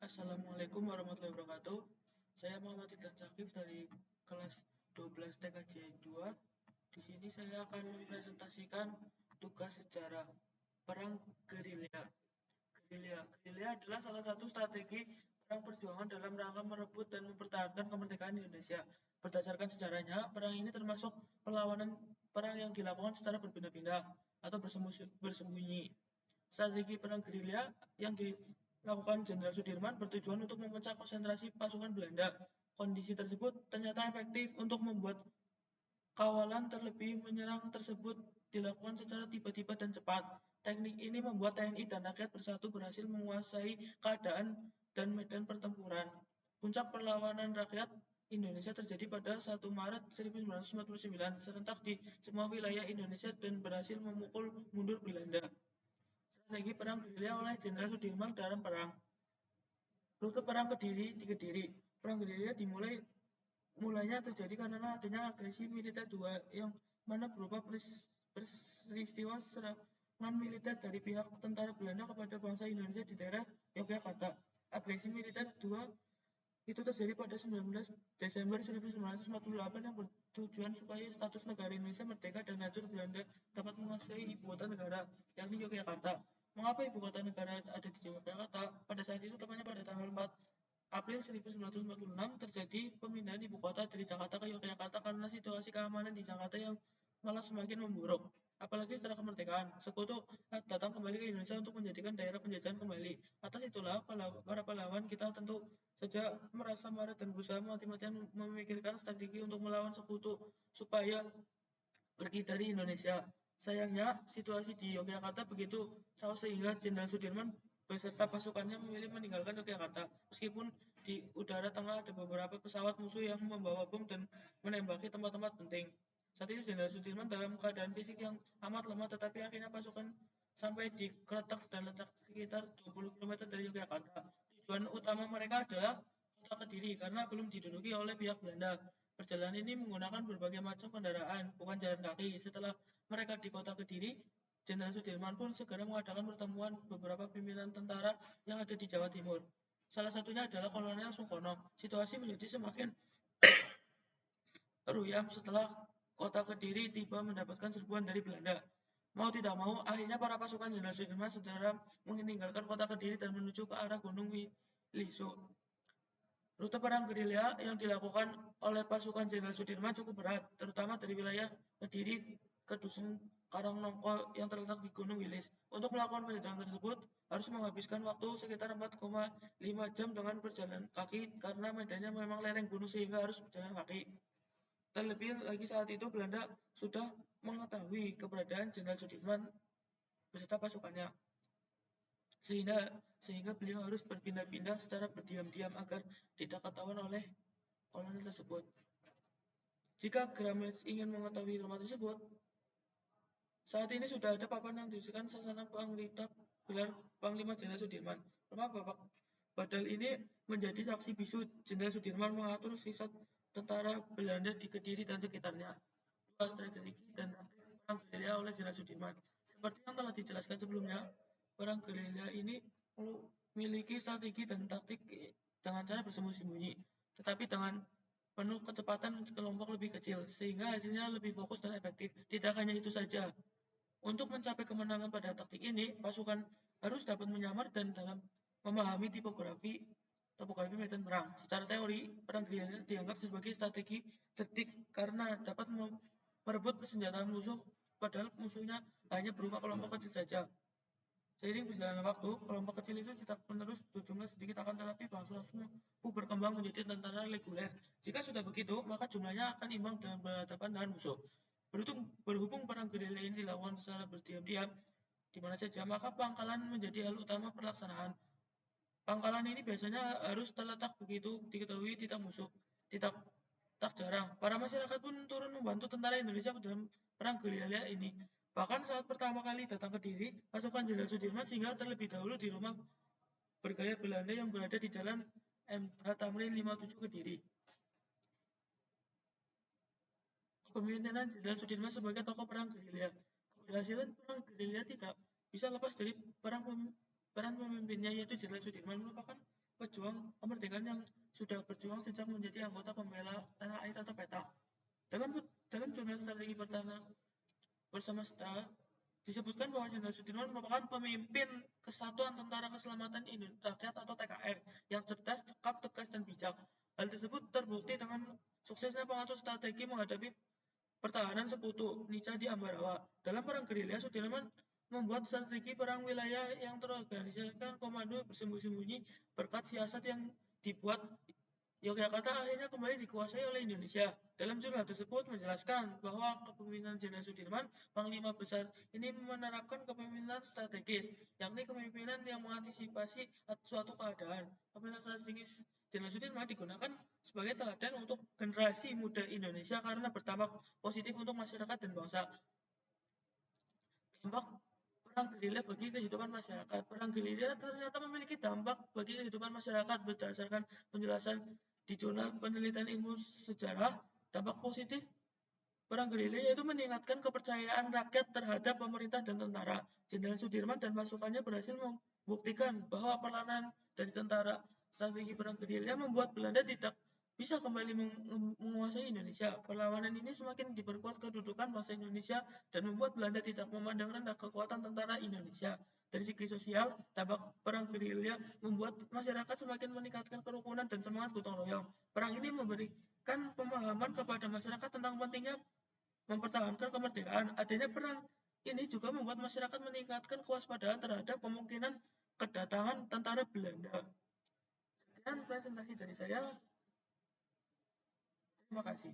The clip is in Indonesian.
Assalamualaikum warahmatullahi wabarakatuh. Saya Muhammad Idhan Syakif dari kelas 12 TKJ 2. Di sini saya akan mempresentasikan tugas sejarah perang gerilya. Gerilya adalah salah satu strategi perang perjuangan dalam rangka merebut dan mempertahankan kemerdekaan Indonesia. Berdasarkan sejarahnya, perang ini termasuk perlawanan perang yang dilakukan secara berpindah-pindah atau bersembunyi. Strategi perang gerilya yang dilakukan Jenderal Sudirman bertujuan untuk memecah konsentrasi pasukan Belanda. Kondisi tersebut ternyata efektif untuk membuat kawalan terlebih menyerang tersebut dilakukan secara tiba-tiba dan cepat. Teknik ini membuat TNI dan rakyat bersatu berhasil menguasai keadaan dan medan pertempuran. Puncak perlawanan rakyat Indonesia terjadi pada 1 Maret 1949 serentak di semua wilayah Indonesia dan berhasil memukul mundur Belanda. Strategi perang gerilya oleh Jenderal Sudirman dalam perang. Rute perang di Kediri. Perang gerilya mulainya terjadi karena adanya agresi militer dua yang mana berupa peristiwa serangan militer dari pihak tentara Belanda kepada bangsa Indonesia di daerah Yogyakarta. Agresi militer dua itu terjadi pada 19 Desember 1948 yang bertujuan supaya status negara Indonesia merdeka dan hancur Belanda dapat menguasai ibu kota negara, yakni Yogyakarta. Mengapa ibu kota negara ada di Yogyakarta? Pada saat itu, tepatnya pada tanggal 4 April 1946, terjadi pemindahan ibu kota dari Jakarta ke Yogyakarta karena situasi keamanan di Jakarta yang malah semakin memburuk. Apalagi setelah kemerdekaan, sekutu datang kembali ke Indonesia untuk menjadikan daerah penjajahan kembali. Atas itulah, para pahlawan kita tentu saja merasa marah dan berusaha mati-matian memikirkan strategi untuk melawan sekutu supaya pergi dari Indonesia. Sayangnya, situasi di Yogyakarta begitu chaos sehingga Jenderal Sudirman beserta pasukannya memilih meninggalkan Yogyakarta. Meskipun di udara tengah ada beberapa pesawat musuh yang membawa bom dan menembaki tempat-tempat penting. Saat itu Jenderal Sudirman dalam keadaan fisik yang amat lemah, tetapi akhirnya pasukan sampai di Kletek dan letak sekitar 20 km dari Yogyakarta. Tujuan utama mereka adalah kota Kediri karena belum diduduki oleh pihak Belanda. Perjalanan ini menggunakan berbagai macam kendaraan, bukan jalan kaki. Setelah mereka di kota Kediri, Jenderal Sudirman pun segera mengadakan pertemuan beberapa pimpinan tentara yang ada di Jawa Timur. Salah satunya adalah Kolonel Sungkono. Situasi menjadi semakin ruyam setelah kota Kediri tiba mendapatkan serbuan dari Belanda. Mau tidak mau, akhirnya para pasukan Jenderal Sudirman segera meninggalkan kota Kediri dan menuju ke arah Gunung Wiliso. Rute perang gerilya yang dilakukan oleh pasukan Jenderal Sudirman cukup berat, terutama dari wilayah Kediri ke Dusun Karangnongko yang terletak di Gunung Wilis. Untuk melakukan penjajahan tersebut, harus menghabiskan waktu sekitar 4,5 jam dengan berjalan kaki karena medannya memang lereng gunung sehingga harus berjalan kaki. Terlebih lagi saat itu Belanda sudah mengetahui keberadaan Jenderal Sudirman beserta pasukannya. Sehingga beliau harus berpindah-pindah secara berdiam-diam agar tidak ketahuan oleh kolonel tersebut. Jika Grames ingin mengetahui rumah tersebut, saat ini sudah ada papan yang dituliskan Sasana Panglima Jenderal Sudirman. Rumah Bapak Badal ini menjadi saksi bisu Jenderal Sudirman mengatur sisa tentara Belanda di Kediri dan sekitarnya. Dua strategi dan perang gerilya oleh Jenderal Sudirman. Seperti yang telah dijelaskan sebelumnya, perang gerilya ini memiliki strategi dan taktik dengan cara bersembunyi-sembunyi, tetapi dengan penuh kecepatan kelompok lebih kecil, sehingga hasilnya lebih fokus dan efektif. Tidak hanya itu saja, untuk mencapai kemenangan pada taktik ini, pasukan harus dapat menyamar dan dalam memahami topografi medan perang. Secara teori, perang gerilya dianggap sebagai strategi cerdik karena dapat merebut persenjataan musuh, padahal musuhnya hanya berupa kelompok kecil saja. Seiring berjalannya waktu, kelompok kecil itu tidak menerus berjumlah sedikit akan tetapi langsung berkembang menjadi tentara reguler. Jika sudah begitu, maka jumlahnya akan imbang dan berhadapan dengan musuh. Berhubung perang gerilya ini dilakukan secara berdiam-diam di mana saja, maka pangkalan menjadi hal utama pelaksanaan. Pangkalan ini biasanya harus terletak begitu diketahui tidak musuh. Tak jarang, para masyarakat pun turun membantu tentara Indonesia dalam perang gerilya ini. Bahkan saat pertama kali datang ke Kediri, pasukan Jenderal Sudirman singgah terlebih dahulu di rumah bergaya Belanda yang berada di Jalan MH Tamrin 57 Kediri. Kepemimpinan Jenderal Sudirman sebagai tokoh perang gerilya. Keberhasilan perang gerilya tidak bisa lepas dari peran pemimpinnya yaitu Jenderal Sudirman merupakan pejuang kemerdekaan yang sudah berjuang sejak menjadi anggota pembela tanah air atau PETA. Dalam jurnal strategi pertahanan bersama STA disebutkan bahwa Jenderal Sudirman merupakan pemimpin Kesatuan Tentara Keselamatan Rakyat atau TKR yang cerdas, cekap, tegas, dan bijak. Hal tersebut terbukti dengan suksesnya pengatur strategi menghadapi pertahanan sekutu Nica di Ambarawa. Dalam perang gerilya, Sudirman membuat strategi perang wilayah yang terorganisasikan komando bersembunyi-sembunyi berkat siasat yang dibuat. Yogyakarta akhirnya kembali dikuasai oleh Indonesia. Dalam jurnal tersebut menjelaskan bahwa kepemimpinan Jenderal Sudirman, Panglima Besar ini menerapkan kepemimpinan strategis, yakni kepemimpinan yang mengantisipasi suatu keadaan. Kepemimpinan strategis Jenderal Sudirman digunakan sebagai teladan untuk generasi muda Indonesia karena berdampak positif untuk masyarakat dan bangsa. Dampak perang gerilya bagi kehidupan masyarakat. Perang gerilya ternyata memiliki dampak bagi kehidupan masyarakat berdasarkan penjelasan di jurnal penelitian ilmu sejarah. Dampak positif perang gerilya yaitu meningkatkan kepercayaan rakyat terhadap pemerintah dan tentara. Jenderal Sudirman dan pasukannya berhasil membuktikan bahwa peranan dari tentara strategi perang gerilya membuat Belanda tidak bisa kembali menguasai Indonesia. Perlawanan ini semakin diperkuat kedudukan bangsa Indonesia dan membuat Belanda tidak memandang rendah kekuatan tentara Indonesia. Dari segi sosial, dampak perang gerilya membuat masyarakat semakin meningkatkan kerukunan dan semangat gotong royong. Perang ini memberikan pemahaman kepada masyarakat tentang pentingnya mempertahankan kemerdekaan. Adanya perang ini juga membuat masyarakat meningkatkan kewaspadaan terhadap kemungkinan kedatangan tentara Belanda. Sekian presentasi dari saya. Terima kasih.